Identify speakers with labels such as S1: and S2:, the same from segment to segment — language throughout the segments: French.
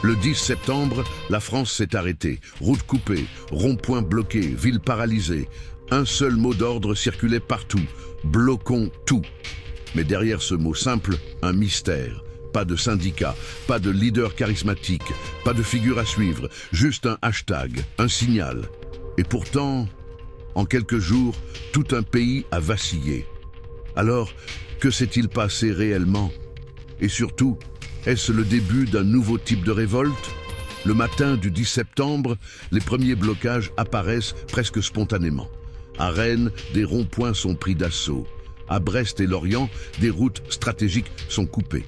S1: Le 10 septembre, la France s'est arrêtée. Routes coupées, ronds-points bloqués, villes paralysées. Un seul mot d'ordre circulait partout. Bloquons tout. Mais derrière ce mot simple, un mystère. Pas de syndicat, pas de leader charismatique, pas de figure à suivre, juste un hashtag, un signal. Et pourtant, en quelques jours, tout un pays a vacillé. Alors, que s'est-il passé réellement? Et surtout, est-ce le début d'un nouveau type de révolte? Le matin du 10 septembre, les premiers blocages apparaissent presque spontanément. À Rennes, des ronds-points sont pris d'assaut. À Brest et Lorient, des routes stratégiques sont coupées.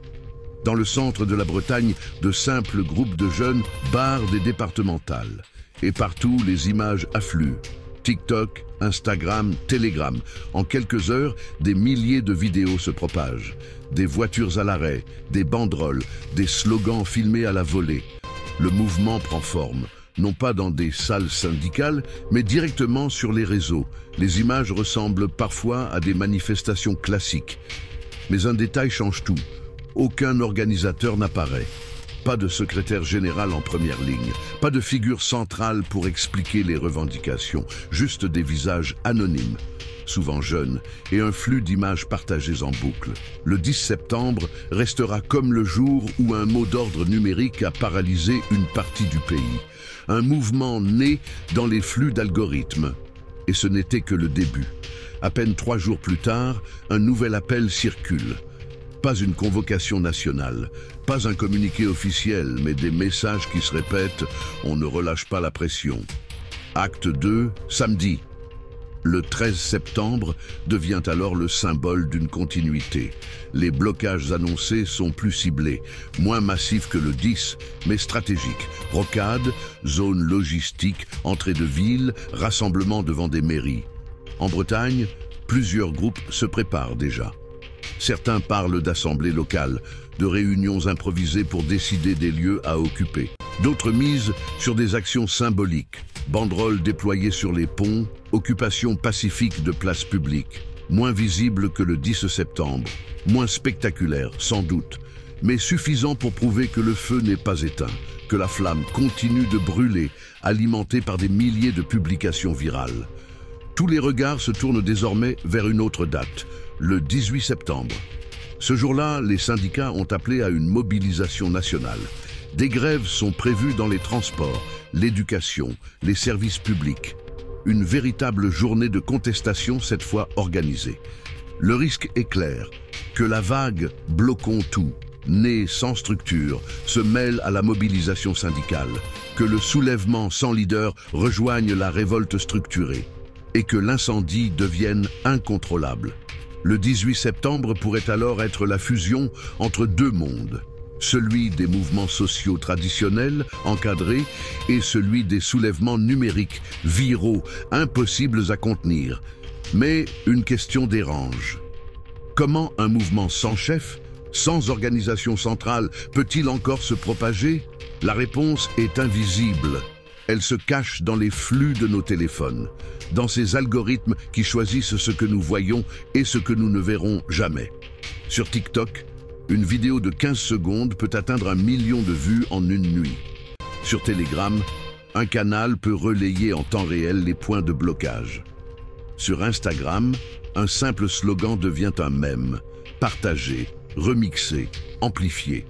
S1: Dans le centre de la Bretagne, de simples groupes de jeunes barrent des départementales. Et partout, les images affluent. TikTok, Instagram, Telegram. En quelques heures, des milliers de vidéos se propagent. Des voitures à l'arrêt, des banderoles, des slogans filmés à la volée. Le mouvement prend forme, non pas dans des salles syndicales, mais directement sur les réseaux. Les images ressemblent parfois à des manifestations classiques. Mais un détail change tout. Aucun organisateur n'apparaît. Pas de secrétaire général en première ligne, pas de figure centrale pour expliquer les revendications, juste des visages anonymes, souvent jeunes, et un flux d'images partagées en boucle. Le 10 septembre restera comme le jour où un mot d'ordre numérique a paralysé une partie du pays. Un mouvement né dans les flux d'algorithmes. Et ce n'était que le début. À peine 3 jours plus tard, un nouvel appel circule. Pas une convocation nationale, pas un communiqué officiel, mais des messages qui se répètent « On ne relâche pas la pression ». Acte 2, samedi. Le 13 septembre devient alors le symbole d'une continuité. Les blocages annoncés sont plus ciblés, moins massifs que le 10, mais stratégiques. Rocades, zones logistiques, entrées de villes, rassemblements devant des mairies. En Bretagne, plusieurs groupes se préparent déjà. Certains parlent d'assemblées locales, de réunions improvisées pour décider des lieux à occuper. D'autres misent sur des actions symboliques, banderoles déployées sur les ponts, occupation pacifique de places publiques. Moins visible que le 10 septembre, moins spectaculaire sans doute, mais suffisant pour prouver que le feu n'est pas éteint, que la flamme continue de brûler, alimentée par des milliers de publications virales. Tous les regards se tournent désormais vers une autre date, le 18 septembre. Ce jour-là, les syndicats ont appelé à une mobilisation nationale. Des grèves sont prévues dans les transports, l'éducation, les services publics. Une véritable journée de contestation cette fois organisée. Le risque est clair, que la vague « bloquons tout », née sans structure, se mêle à la mobilisation syndicale, que le soulèvement sans leader rejoigne la révolte structurée, et que l'incendie devienne incontrôlable. Le 18 septembre pourrait alors être la fusion entre deux mondes, celui des mouvements sociaux traditionnels, encadrés, et celui des soulèvements numériques, viraux, impossibles à contenir. Mais une question dérange. Comment un mouvement sans chef, sans organisation centrale, peut-il encore se propager? La réponse est invisible. Elle se cache dans les flux de nos téléphones, dans ces algorithmes qui choisissent ce que nous voyons et ce que nous ne verrons jamais. Sur TikTok, une vidéo de 15 secondes peut atteindre 1 million de vues en une nuit. Sur Telegram, un canal peut relayer en temps réel les points de blocage. Sur Instagram, un simple slogan devient un mème, partagé, remixé, amplifié.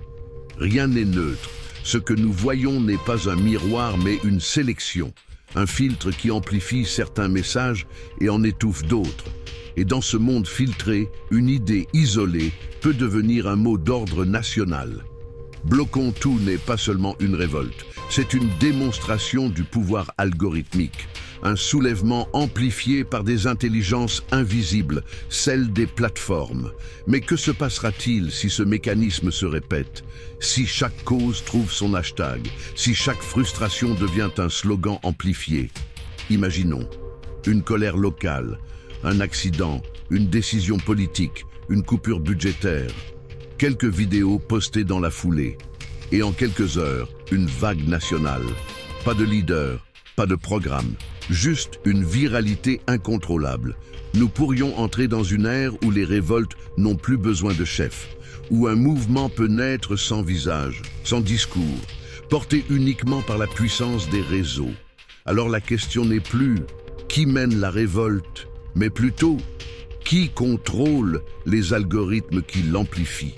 S1: Rien n'est neutre. Ce que nous voyons n'est pas un miroir mais une sélection, un filtre qui amplifie certains messages et en étouffe d'autres. Et dans ce monde filtré, une idée isolée peut devenir un mot d'ordre national. Bloquons tout n'est pas seulement une révolte, c'est une démonstration du pouvoir algorithmique, un soulèvement amplifié par des intelligences invisibles, celles des plateformes. Mais que se passera-t-il si ce mécanisme se répète? Si chaque cause trouve son hashtag? Si chaque frustration devient un slogan amplifié? Imaginons une colère locale, un accident, une décision politique, une coupure budgétaire. Quelques vidéos postées dans la foulée. Et en quelques heures, une vague nationale. Pas de leader, pas de programme. Juste une viralité incontrôlable. Nous pourrions entrer dans une ère où les révoltes n'ont plus besoin de chef, où un mouvement peut naître sans visage, sans discours, porté uniquement par la puissance des réseaux. Alors la question n'est plus qui mène la révolte, mais plutôt qui contrôle les algorithmes qui l'amplifient.